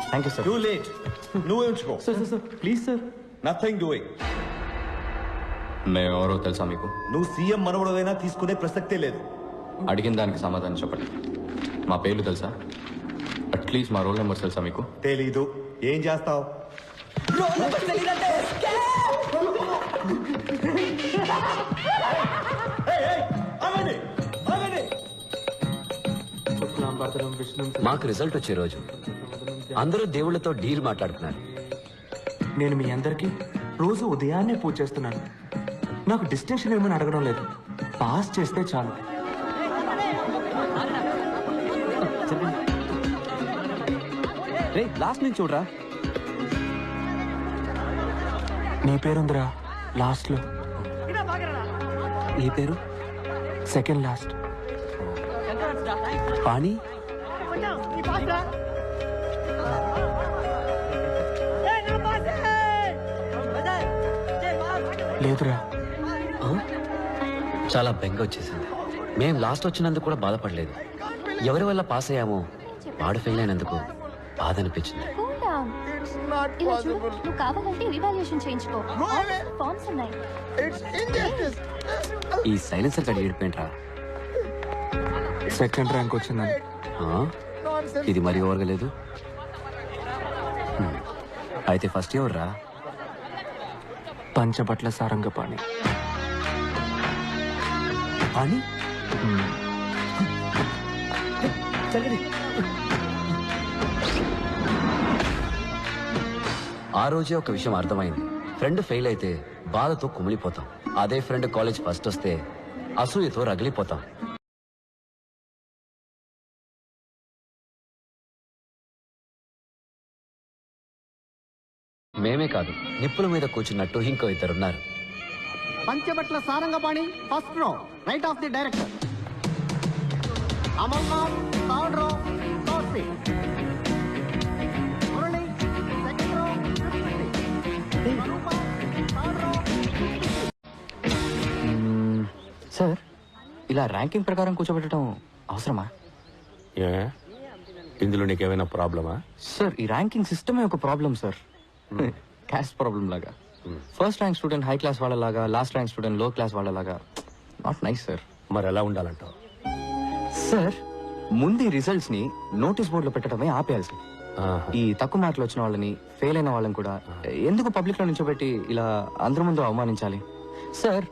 Thank you sir. Too late. నువ్వే ఉంచుకో. Sir sir sir please sir. Nothing doing. మేము ఎవరో తెలుసా మీకు? నువ్వు సీఎం మనవడదైనా తీసుకునే ప్రసక్తే లేదు. అడిగిన దానికి సమాధానం చెప్పండి. మా పేర్లు తెలుసా? అట్లీస్ట్ మా రోల్ నెంబర్స్ తెలుసా మీకు? తెలీదు. ఏం చేస్తావు? మాకు రిజల్ట్ వచ్చే రోజు అందరూ దేవుళ్ళతో డీల్ మాట్లాడుతున్నారు. నేను మీ అందరికీ రోజు ఉదయాన్నే పూజ చేస్తున్నాను. నాకు డిస్టింక్షన్ ఏమని అడగడం లేదు, పాస్ చేస్తే చాలు. లాస్ట్ నుంచి చూడరా. నీ పేరుందిరా లాస్ట్ లో. నీ పేరు? Second last. పాణి. లేదురా. చాలా బెంగ వచ్చేసింది. మేం లాస్ట్ వచ్చినందుకు కూడా బాధపడలేదు. ఎవరి వల్ల పాస్ అయ్యామో వాడు ఫెయిల్ అయినందుకు బాధ అనిపించింది. ఇలా చూడు, నువ్వు కావాలంటే రివాల్యూషన్ చేయించుకో. ఫార్మ్స్ ఉన్నాయి. ఈ సైలెన్సర్ గడి ఏడిపోయింట్రా. సెకండ్ ర్యాంక్ వచ్చిందని. ఇది మరీ ఓవర్గా లేదు. అయితే ఫస్ట్ ఎవరు రా? పంచబట్ల సారంగపాణి. పాణి? ఆ రోజే ఒక విషయం అర్థమైంది. ఫ్రెండ్ ఫెయిల్ అయితే బాధతో కుమిలిపోతాం. అదే ఫ్రెండ్ కాలేజ్ ఫస్ట్ వస్తే అసూయతో రగిలిపోతాం. మేమే కాదు, నిప్పుల మీద కూర్చున్నట్టు ఇంకో ఇద్దరున్నారు. Panchabatla Sarangapani first row, right of the director. Amarnath third row, third seat. Murali second row, fifth seat. Swarupa third row, fifth seat. Sir, ఇలా ర్యాంకింగ్ ప్రకారం కూర్చోబెట్టడం అవసరమా? ఇందులో నీకేమైనా ప్రాబ్లమా? సార్, ఈ ర్యాంకింగ్ సిస్టమే ఒక ప్రాబ్లం సార్. క్యాస్ట్ ప్రాబ్లం లాగా. First rank student high class వాళ్ళలాగా, లాస్ట్ ర్యాంక్ స్టూడెంట్ లో క్లాస్ వాళ్ళలాగా. Not nice sir. మరి ఎలా ఉండాలంటావు? సార్, ముందు ఈ రిజల్ట్స్ ని నోటీస్ బోర్డులో పెట్టడమే ఆపేయాలి సార్. ఈ తక్కువ మార్కులు వచ్చిన వాళ్ళని, ఫెయిల్ అయిన వాళ్ళని కూడా ఎందుకు పబ్లిక్ లో నిల్చోబెట్టి ఇలా అందరి ముందు అవమానించాలి? సార్,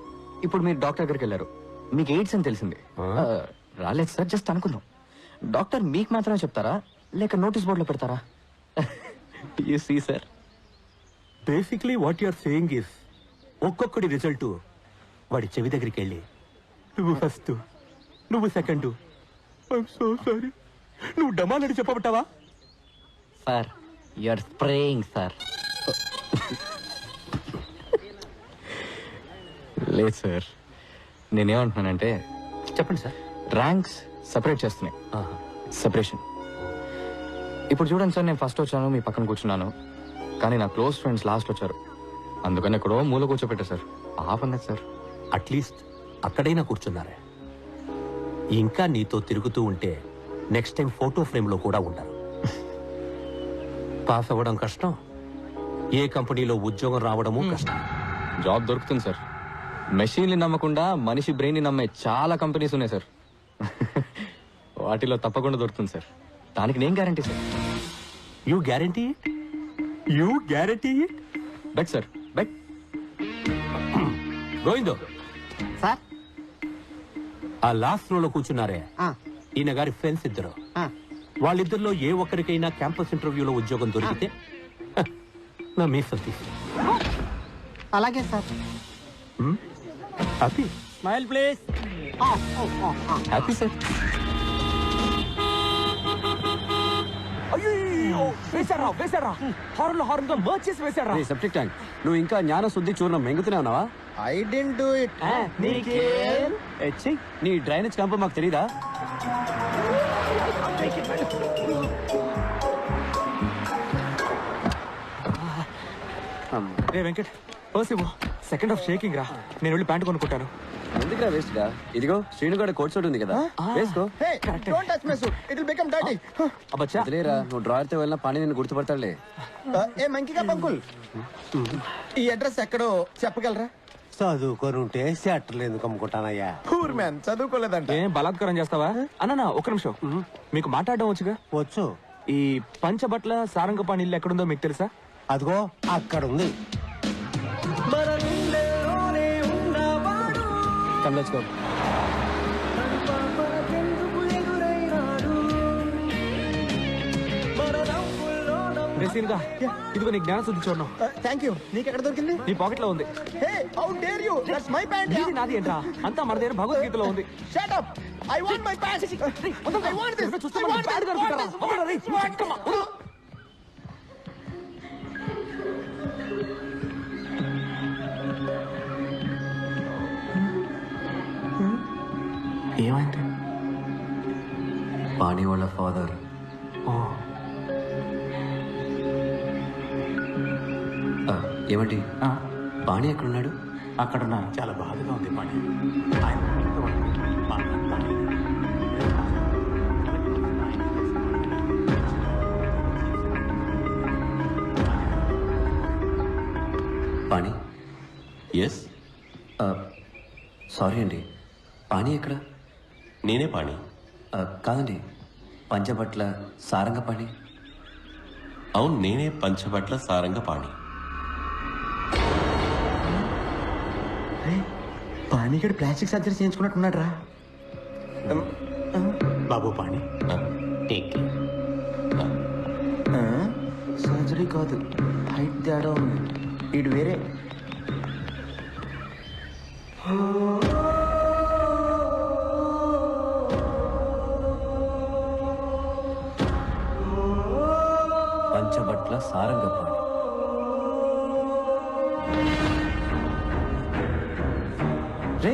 ఇప్పుడు మీరు డాక్టర్ దగ్గరికి వెళ్ళారు, మీకు ఎయిడ్స్ అని తెలిసింది. రాలేదు సార్, జస్ట్ అనుకుందాం. డాక్టర్ మీకు మాత్రమే చెప్తారా, లేక నోటీస్ బోర్డులో పెడతారా? You see sir, basically what you're saying is, ఒక్కొక్కడి రిజల్ట్ వాడి చెవి దగ్గరికి వెళ్ళి నువ్వు ఫస్ట్, నువ్వు సెకండ్, ఐఎమ్ సో సారీ, నువ్వు డమాలని చెప్పబట్టావా? Sir, you're spraying sir. లేదు సార్, నేనేమంటున్నానంటే, చెప్పండి సార్. ర్యాంక్స్ సెపరేట్ చేస్తున్నాయి. సెపరేషన్. ఇప్పుడు చూడండి సార్, నేను ఫస్ట్ వచ్చాను, మీ పక్కన కూర్చున్నాను, కానీ నా క్లోజ్ ఫ్రెండ్స్ లాస్ట్ వచ్చారు. అందుకని ఎక్కడో మూల కూర్చోపెట్టారు సార్. ఆపండి సార్. అట్లీస్ట్ అక్కడైనా కూర్చున్నారే. ఇంకా నీతో తిరుగుతూ ఉంటే నెక్స్ట్ టైం ఫోటో ఫ్రేమ్ లో కూడా ఉంటారు. పాస్ అవ్వడం కష్టం, ఏ కంపెనీలో ఉద్యోగం రావడము కష్టం. జాబ్ దొరుకుతుంది సార్. మెషిన్ని నమ్మకుండా మనిషి బ్రెయిన్ ని నమ్మే చాలా కంపెనీస్ ఉన్నాయి సార్. వాటిలో తప్పకుండా దొరుకుతుంది సార్. దానికి నేను guarantee sir. You guarantee? You guarantee? Bet sir, bet. గోవిందో సార్, ఆ లాస్ట్ రోలో కూర్చున్నారే, ఈయన గారి ఫ్రెండ్స్ ఇద్దరు. వాళ్ళిద్దరిలో ఏ ఒక్కరికైనా క్యాంపస్ ఇంటర్వ్యూలో ఉద్యోగం దొరికితే నా మీసం తీసు. అలాగే sir. Happy? Smile please. Happy sir. Septic tank, నువ్వు ఇంకా జ్ఞాన శుద్ధి చూర్ణం మెంగుతూనే ఉన్నావా? I didn't do it. నీ డ్రైనేజ్ క్యాంప్ మాకు తెలీదా? రే వెంకట్, సెకండ్ హాఫ్ షేకింగ్ రా. నేను వెళ్ళి ప్యాంట్ కొనుక్కుంటాను. ఎందుకురా వేస్ట్ గా ఇదిగో శ్రీనుగాడ కోట్ సూట్ ఉంది కదా వేసుకో don't touch my suit it will become dirty అబ్బచ్చా వదిలేరా నువ్వు డ్రాయర్ తో వెళ్ళినా పని నేను గుర్తుపడతాడులే ఏ మంకిగా పంకుల్ ఈ అడ్రస్ ఎక్కడో చెప్పగలరా? చదువుకొని ఉంటే సెట్టర్లు ఎందుకు అమ్ముకుంటానయ్యా? Poor man చదువుకోలేదంట. ఏం బలాత్కారం చేస్తావా? అన్న ఒక్క నిమిషం మీకు మాట్లాడడం వచ్చుగా. వచ్చు. ఈ పంచబట్ల సారంగపాణి ఇల్లు ఎక్కడుందో మీకు తెలుసా? అదిగో అక్కడ ఉంది. కమలేసుకో గా ఇదిగో నీ జ్ఞాన శుద్ధి చూడడం. Thank you. నీకు ఎక్కడ దొరికింది? నీ పాకెట్ లో ఉంది. Hey how dare you, that's my pant. ఇది నాది ఏంట్రా? అంతా మన దగ్గర భగవద్గీతలో ఉంది. Shut up, I want my pant. I want this. చూస్తే మనం బ్యాడ్ గా అనుకుంటారా? వదలరా రేయ్. Come on. ఏమైంది? పాణి వాళ్ళ ఫాదర్ ఏమండి పాణి ఎక్కడున్నాడు? అక్కడున్నా. చాలా బాధగా ఉంది పాణి. పాణి ఎస్ సారీ అండి పాణి ఎక్కడ? నేనే పాణి. కాదండి పంచబట్ల సారంగపాణి. అవును నేనే పంచబట్ల సారంగ పాణి. పానీగడ్ ప్లాస్టిక్ సర్జరీ చేయించుకున్నట్టున్నాడు రా. బాబు పాణి టేక్ కేర్. సర్జరీ కాదు, హైట్ తేడా ఉంది. ఇటు వేరే. పంచబట్ల సారంగపాణి. రే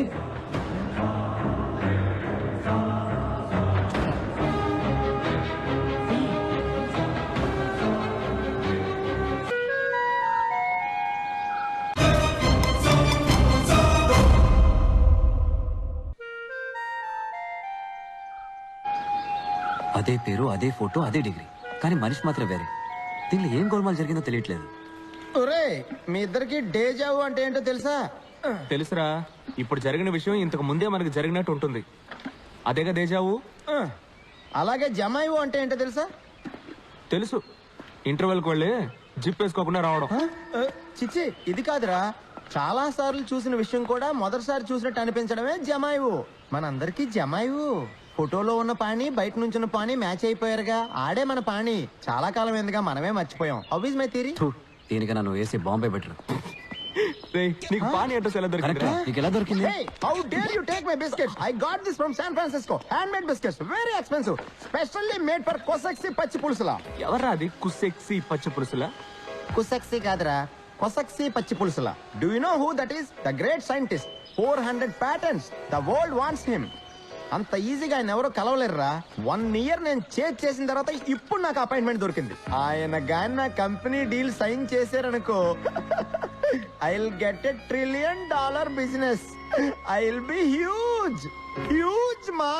అదే పేరు అదే ఫోటో అదే డిగ్రీ కానీ మనిషి మాత్రం వేరే. దీనిలో ఏం గోల్మాల్ జరిగిందో తెలియట్లేదు. ఒరే మీ ఇద్దరికి డేజావు అంటే ఏంటో తెలుసా? తెలుసురా. ఇప్పుడు జరిగిన విషయం ఇంతకు ముందే మనకు జరిగినట్టు ఉంటుంది. అదేగా దేజావు. అలాగే జమాయివు అంటే ఏంటో తెలుసా? తెలుసు. ఇంటర్వెల్కి వెళ్ళి జిప్ వేసుకోకుండా రావడం. చిచ్చి ఇది కాదురా. చాలా సార్లు చూసిన విషయం కూడా మొదటిసారి చూసినట్టు అనిపించడమే జమాయివు. మనందరికీ జమాయివు. ఫోటోలో ఉన్న పాణి బయట నుంచిన పాణి మ్యాచ్ అయిపోయారుగా. ఆడే మన పాణి. చాలా కాలం ఎందుగా మనమే మర్చిపోయాం. How is my theory? దీనికన్నా నువ్వు వేసి బాంబే బెటర్. నీకు పాణి అడ్రస్ ఎలా దొరికింది? నీకు ఎలా దొరికింది? Hey, how dare you take my biscuits? I got this from San Francisco. Handmade biscuits, very expensive. Specially made for Kosaksi పచ్చి పులుసులా. ఎవర్రా అది కుసెక్సి పచ్చి పులుసులా? Kosaksi కాదురా, Kosaksi పచ్చి పులుసులా. Do you know who that is? The great scientist. 400 patents. The world wants him. అంత ఈజీగా ఆయన ఎవరో కలవలేరురా. 1 year నేను చేసిన తర్వాత ఇప్పుడు నాకు అపాయింట్మెంట్ దొరికింది. ఆయన గాని నా కంపెనీ డీల్ సైన్ చేశారనుకో, I'll get $1 trillion business. I'll be huge. Huge మా.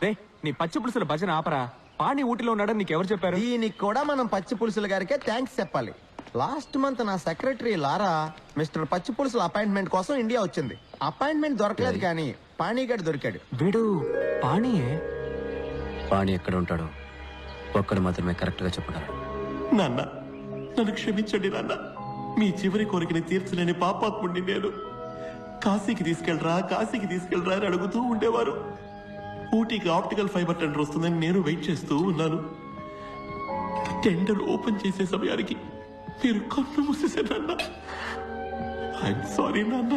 రే నీ పచ్చి పులుసుల భజన ఆపరా. పాణి ఊటిలో ఉన్నాడని నీకెవరు చెప్పారు? దీనికి కూడా మనం పచ్చి పులుసుల గారికే థ్యాంక్స్ చెప్పాలి. లాస్ట్ మంత్ నా సెక్రటరీ లారా మిస్టర్ పచ్చి పులుసుల అపాయింట్మెంట్ కోసం ఇండియా వచ్చింది. అపాయింట్మెంట్ దొరకలేదు కానీ పాణిగడ్ దొరికాడు. వీడు పాణియే. పాణి ఎక్కడ ఉంటాడో ఒక్కడు మాత్రమే కరెక్ట్ గా చెప్పగలడు. నాన్న నన్ను క్షమించండి నాన్న. మీ చివరి కోరికని తీర్చలేని పాపాత్ముడిని నేను. కాశీకి తీసుకెళ్ళరా కాశీకి తీసుకెళ్ళరా అని అడుగుతూ ఉండేవారు. ఊటీకి ఆప్టికల్ ఫైబర్ టెండర్ వస్తుందని నేను వెయిట్ చేస్తూ ఉన్నాను. టెండర్ ఓపెన్ చేసే సమయానికి మీరు కన్ను మూసేశారన్న. ఐఎమ్ సారీ నాన్న.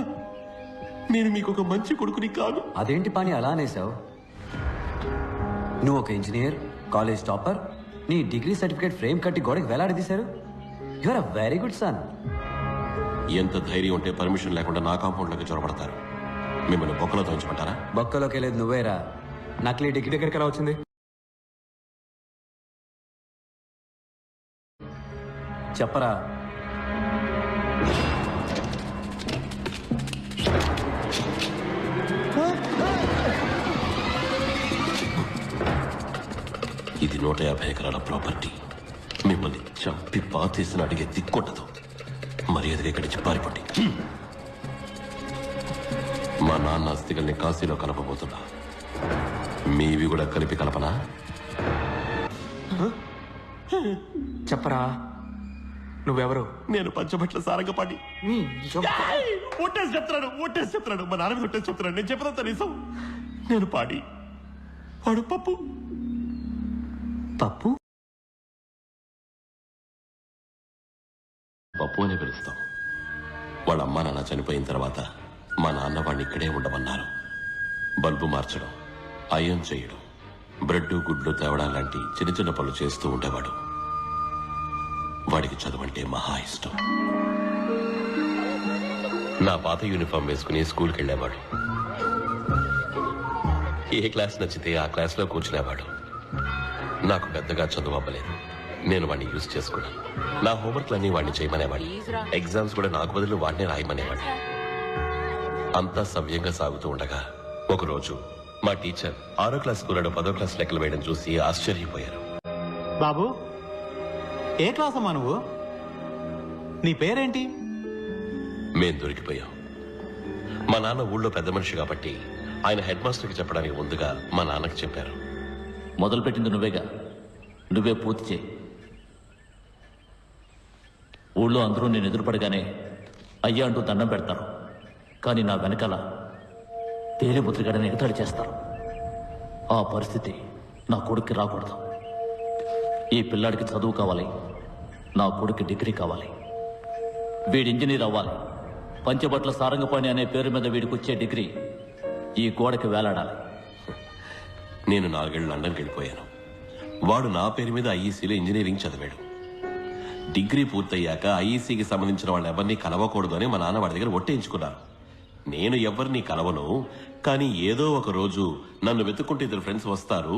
నేను మీకు ఒక మంచి కొడుకుని కాదు. అదేంటి పాణి అలా అనేసావు? నువ్వు ఒక ఇంజనీర్, కాలేజ్ టాపర్, నీ డిగ్రీ సర్టిఫికేట్ ఫ్రేమ్ కట్టి గోడకి వేలాడదీశారు. You are a very good son. ఎంత ధైర్యం ఉంటే పర్మిషన్ లేకుండా నా కాంపౌండ్లోకి చొరబడతారు? మిమ్మల్ని బొక్కలో తోయించమంటారా? బొక్కలోకి వెళ్ళేది నువ్వేరా. నకిలీ డిగ్రీ దగ్గరికి ఎలా వచ్చింది? చెప్పరా. ఇది 150 ఎకరాల ప్రాపర్టీ. మిమ్మల్ని చంపి పాతేసిన అడిగే దిక్కుండదు. మర్యాదగా ఇక్కడి నుంచి పారిపోండి. మా నాన్న అస్థికల్ని కాశీలో కలపబోతున్నా. మీవి కూడా కలిపి కలపనా? చెప్పరా నువ్వెవరు? నేను పంచబట్ల సారంగపాటి. ఒట్టేసి చెప్తున్నాడు. మా నాన్న మీద ఒట్టేసి చెప్తున్నాడు. నేను చెప్పదంతా నిజం. నేను పాడి, వాడు పప్పు. పప్పు పప్పు అని పిలుస్తాం. వాళ్ళ అమ్మా నాన్న చనిపోయిన తర్వాత మా నాన్న వాడిని ఇక్కడే ఉండమన్నారు. బల్బు మార్చడం, అయం చేయడం, బ్రెడ్ గుడ్లు తేవడం లాంటి చిన్న చిన్న పనులు చేస్తూ ఉండేవాడు. వాడికి చదువంటే మహా ఇష్టం. నా పాత యూనిఫామ్ వేసుకుని స్కూల్కి వెళ్ళేవాడు. ఏ క్లాస్ నచ్చితే ఆ క్లాస్లో కూర్చునేవాడు. నాకు పెద్దగా చదువు అవ్వలేదు. నేను వాడిని యూజ్ చేసుకున్నాను. నా హోంవర్క్లన్నీ వాడిని చేయమనేవాడిని. ఎగ్జామ్స్ కూడా నాకు బదులు వాడినే రాయమనేవాడిని. అంతా సవ్యంగా సాగుతూ ఉండగా ఒకరోజు మా టీచర్ 6వ క్లాస్ స్కూల్లో 10వ క్లాస్ లెక్కలు వేయడం చూసి ఆశ్చర్యపోయారు. బాబు, ఏ క్లాస్ అమ్మా నువ్వు? నీ పేరేంటి? మేం దొరికిపోయాం. మా నాన్న ఊళ్ళో పెద్ద మనిషి కాబట్టి ఆయన హెడ్ మాస్టర్కి చెప్పడానికి ముందుగా మా నాన్నకి చెప్పారు. మొదలుపెట్టింది నువ్వేగా, నువ్వే పూర్తి చేయి. ఊళ్ళో అందరూ నేను ఎదురుపడగానే అయ్యా అంటూ దండం పెడతారు. కానీ నా వెనకాల తేలిముద్రిగాడని ఎగతాళి చేస్తారు. ఆ పరిస్థితి నా కొడుక్కి రాకూడదు. ఈ పిల్లాడికి చదువు కావాలి, నా కొడుక్కి డిగ్రీ కావాలి. వీడి ఇంజనీర్ అవ్వాలి. పంచబట్ల సారంగపాణి అనే పేరు మీద వీడికి వచ్చే డిగ్రీ ఈ గోడకి వేలాడాలి. నేను 4 ఏళ్ళు లండన్కి వెళ్ళిపోయాను. వాడు నా పేరు మీద ఐఈసీలో ఇంజనీరింగ్ చదివాడు. డిగ్రీ పూర్తయ్యాక ఐఈసీకి సంబంధించిన వాళ్ళు ఎవరిని కలవకూడదు అని మా నాన్న వాడి దగ్గర ఒట్టేయించుకున్నారు. నేను ఎవరిని కలవను, కానీ ఏదో ఒక రోజు నన్ను వెతుక్కుంటే 2 ఫ్రెండ్స్ వస్తారు,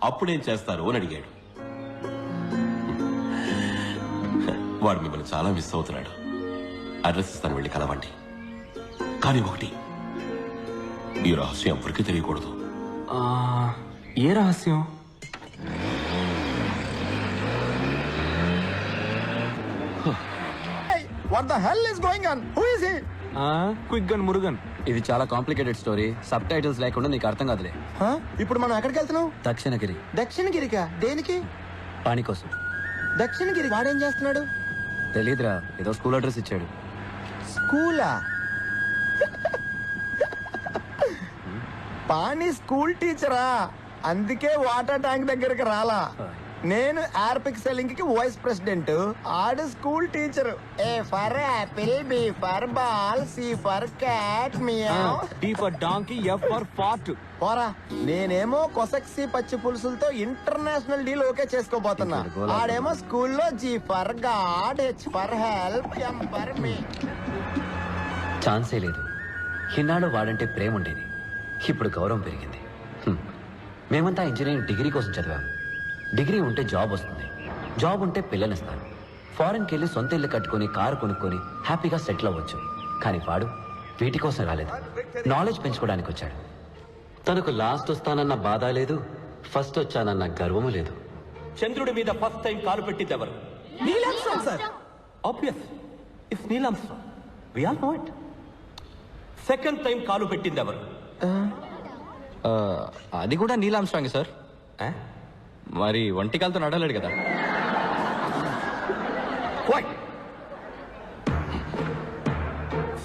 అప్పుడేం చేస్తారు అని అడిగాడు. వాడు మిమ్మల్ని చాలా మిస్ అవుతున్నాడు. అడ్రస్ ఇస్తాను, వెళ్ళి కలవండి. కానీ ఒకటి, ఈ రహస్యం ఎవరికీ తెలియకూడదు. ఏ రహస్యం? What the hell is going on? Who is he? Quick gun Murugan. ఇది చాలా కాంప్లికేటెడ్ స్టోరీ. సబ్ టైటిల్స్ లేకుండా నీకు అర్థం కాదులే. ఇప్పుడు మనం ఎక్కడికి వెళ్తున్నాం? దక్షిణగిరి. దక్షిణగిరికా? దేనికి? పాని కోసం. దక్షిణగిరి వాడేం చేస్తున్నాడు? తెలీదురా, ఏదో స్కూల్ అడ్రస్ ఇచ్చాడు. స్కూలా? పాని స్కూల్ టీచరా? అందుకే వాటర్ ట్యాంక్ దగ్గరికి రాలా. నేను ఆర్పిక్ సెల్లింగ్ కి వైస్ ప్రెసిడెంట్, ఆడు school teacher. A for apple, B for ball, C for cat, meow, D for donkey, F for fart. పోరా. నేనేమో కొసక్సి పచ్చి పులుసులతో ఇంటర్నేషనల్ డీల్ ఓకే చేసుకోబోతున్నా. ఆడేమో స్కూల్లో G for god, H for help, M for me. ఛాన్సే లేదు. ఇన్నాళ్ళు వాడంటే ప్రేమ ఉండేది, ఇప్పుడు గౌరవం పెరిగింది. మేమంతా ఇంజనీరింగ్ డిగ్రీ కోసం చదివాము. డిగ్రీ ఉంటే జాబ్ వస్తుంది, జాబ్ ఉంటే పిల్లనిస్తాను. ఫారెన్కి వెళ్ళి సొంత ఇల్లు కట్టుకుని కారు కొనుక్కొని హ్యాపీగా సెటిల్ అవ్వచ్చు. కానీ వాడు వీటి కోసం రాలేదు, నాలెడ్జ్ పెంచుకోవడానికి వచ్చాడు. తనకు లాస్ట్ వస్తానన్న బాధ లేదు, ఫస్ట్ వచ్చానన్న గర్వము లేదు. చంద్రుడి మీద ఫస్ట్ టైం కాలు పెట్టింది ఎవరు? Obvious, it's Neil Armstrong. We all know it. Second time కాలు పెట్టింది ఎవరు? అది కూడా నీల్ ఆర్మ్స్ట్రాంగ్ సార్. మరి ఒంటికాలతో నడవలేడు కదా.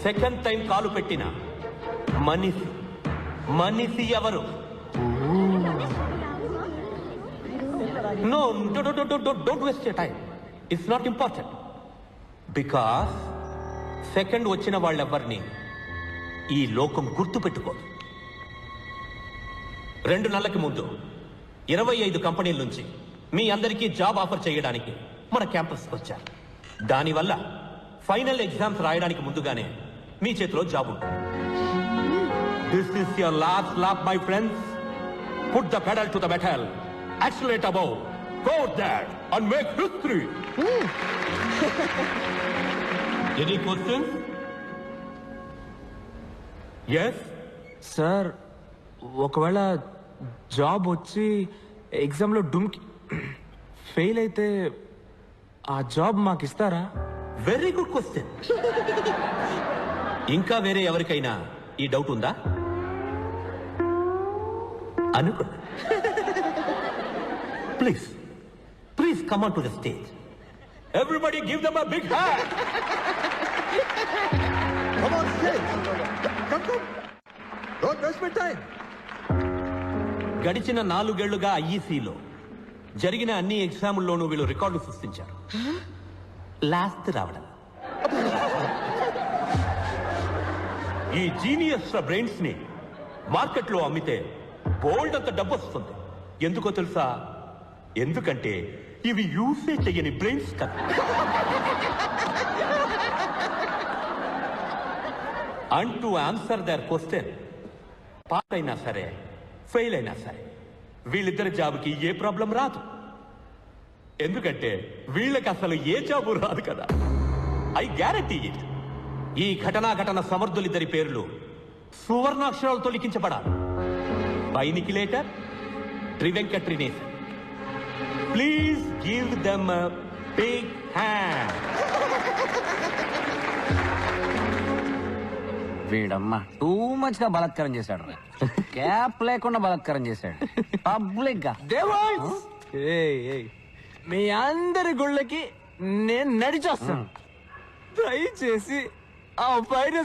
సెకండ్ టైం కాలు పెట్టిన మనిషి ఎవరు? No, don't waste your time. It's not important. Because second వచ్చిన వాళ్ళెవరిని ఈ లోకం గుర్తు పెట్టుకోదు. 2 నెలలకి ముందు 25 కంపెనీల నుంచి మీ అందరికీ జాబ్ ఆఫర్ చేయడానికి మన క్యాంపస్కి వచ్చారు. దానివల్ల ఫైనల్ ఎగ్జామ్స్ రాయడానికి ముందుగానే మీ చేతిలో జాబ్ ఉంటుంది. This is your last lap my friends. Put the pedal to the metal, accelerate above, go that and make history. Any questions? Yes sir, ఒకవేళ జాబ్ వచ్చి ఎగ్జామ్లో డుమ్కి ఫెయిల్ అయితే ఆ జాబ్ మాకు ఇస్తారా? Very good question. ఇంకా వేరే ఎవరికైనా ఈ డౌట్ ఉందా? అనుకున్నా. Please please come on to the stage. Everybody give them a big hand. Come on, stage. Come. Don't waste my time. గడిచిన 4 ఏళ్లుగా ఐఈసీలో జరిగిన అన్ని ఎగ్జాముల్లోనూ వీళ్ళు రికార్డు సృష్టించారు. లాస్ట్ రావడం. ఈ జీనియస్ బ్రెయిన్స్ ని మార్కెట్ లో అమ్మితే బోల్డ్ అంత డబ్బు వస్తుంది. ఎందుకో తెలుసా? ఎందుకంటే ఇవి యూసే చెయ్యని బ్రెయిన్స్ కదా. And to answer their question, pass అయినా సరే ఫెయిల్ అయినా సరే వీళ్ళిద్దరి జాబ్కి ఏ ప్రాబ్లం రాదు. ఎందుకంటే వీళ్ళకి అసలు ఏ జాబు రాదు కదా. I guarantee it. ఈ ఘటన సమర్థులిద్దరి పేర్లు సువర్ణాక్షరాలతో లిఖించబడాలి. బైనికిలేటర్, ట్రివెంకట్రినేషన్. Please give them big hand. వీడమ్మా టూ మచ్ గా బలత్కారం చేశాడు. క్యాప్ లేకుండా బలత్కారం చేశాడు పబ్లిక్ గా. మీ అందరి గుళ్ళకి నేను నడిచొస్తాను. దయచేసి ఆ వైరస్